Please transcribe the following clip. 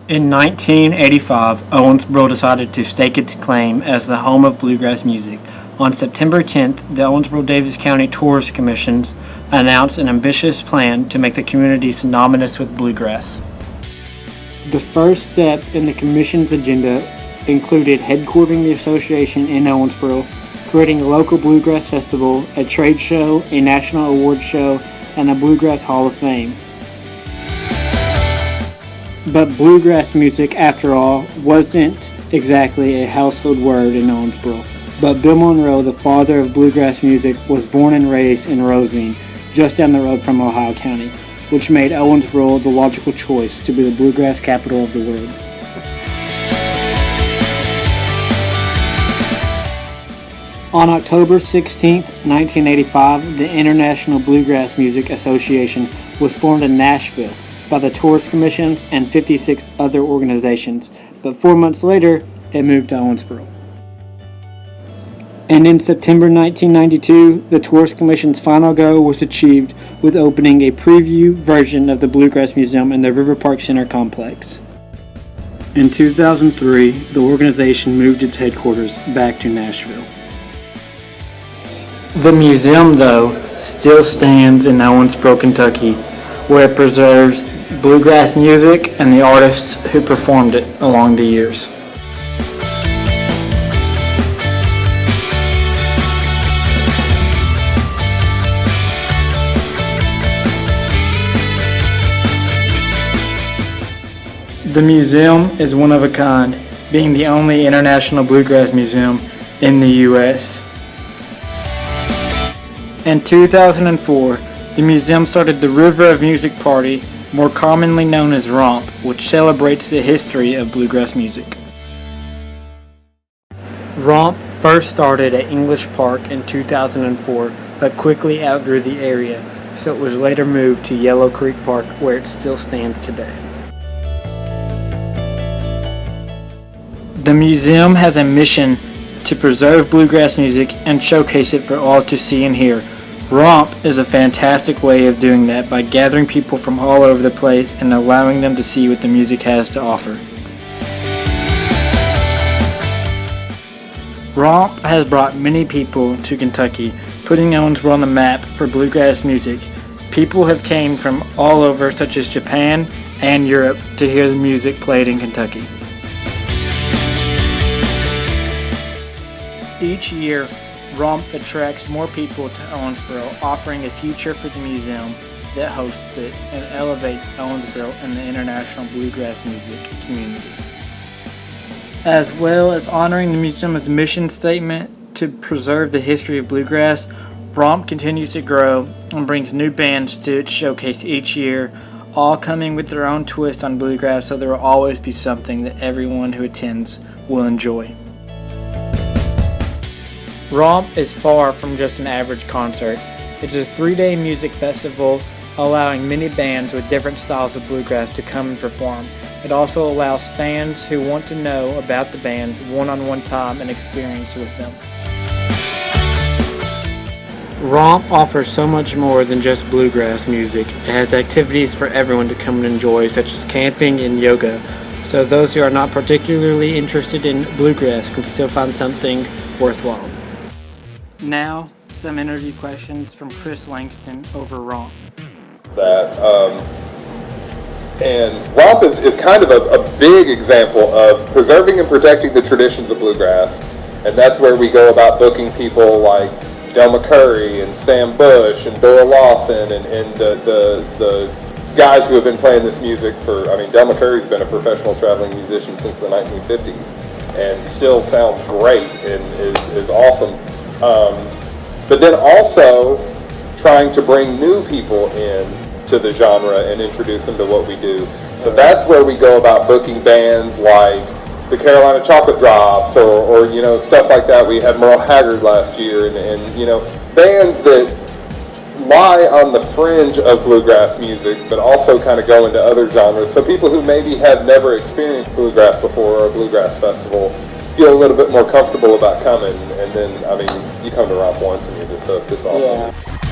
In 1985, Owensboro decided to stake its claim as the home of bluegrass music. On September 10th, the Owensboro-Davis County Tourist Commissions announced an ambitious plan to make the community synonymous with bluegrass. The first step in the Commission's agenda included headquartering the association in Owensboro, creating a local bluegrass festival, a trade show, a national awards show, and a Bluegrass Hall of Fame. But bluegrass music, after all, wasn't exactly a household word in Owensboro. But Bill Monroe, the father of bluegrass music, was born and raised in Rosine, just down the road from Ohio County, which made Owensboro the logical choice to be the bluegrass capital of the world. On October 16, 1985, the International Bluegrass Music Association was formed in Nashville by the Tourist Commissions and 56 other organizations, but 4 months later, it moved to Owensboro. And in September 1992, the Tourist Commission's final goal was achieved with opening a preview version of the Bluegrass Museum in the River Park Center complex. In 2003, the organization moved its headquarters back to Nashville. The museum, though, still stands in Owensboro, Kentucky, where it preserves bluegrass music and the artists who performed it along the years. The museum is one of a kind, being the only international bluegrass museum in the U.S. In 2004, the museum started the River of Music Party, more commonly known as ROMP, which celebrates the history of bluegrass music. ROMP first started at English Park in 2004, but quickly outgrew the area, so it was later moved to Yellow Creek Park, where it still stands today. The museum has a mission to preserve bluegrass music and showcase it for all to see and hear. ROMP is a fantastic way of doing that by gathering people from all over the place and allowing them to see what the music has to offer. ROMP has brought many people to Kentucky, putting Owensboro on the map for bluegrass music. People have came from all over, such as Japan and Europe, to hear the music played in Kentucky. Each year, ROMP attracts more people to Owensboro, offering a future for the museum that hosts it and elevates Owensboro in the international bluegrass music community. As well as honoring the museum's mission statement to preserve the history of bluegrass, ROMP continues to grow and brings new bands to its showcase each year, all coming with their own twist on bluegrass, so there will always be something that everyone who attends will enjoy. ROMP is far from just an average concert. It is a 3-day music festival allowing many bands with different styles of bluegrass to come and perform. It also allows fans who want to know about the bands one-on-one time and experience with them. ROMP offers so much more than just bluegrass music. It has activities for everyone to come and enjoy, such as camping and yoga, so those who are not particularly interested in bluegrass can still find something worthwhile. Now, some interview questions from Chris Langston over ROMP. And ROMP is kind of a big example of preserving and protecting the traditions of bluegrass, and that's where we go about booking people like Del McCurry and Sam Bush and Doyle Lawson and the guys who have been playing this music for, Del McCurry's been a professional traveling musician since the 1950s and still sounds great and is awesome. But then also trying to bring new people in to the genre and introduce them to what we do. So that's where we go about booking bands like the Carolina Chocolate Drops or stuff like that. We had Merle Haggard last year and bands that lie on the fringe of bluegrass music but also kind of go into other genres. So people who maybe have never experienced bluegrass before or a bluegrass festival feel a little bit more comfortable about coming, and then you come to ROMP once and you're just hooked. It's awesome. Yeah.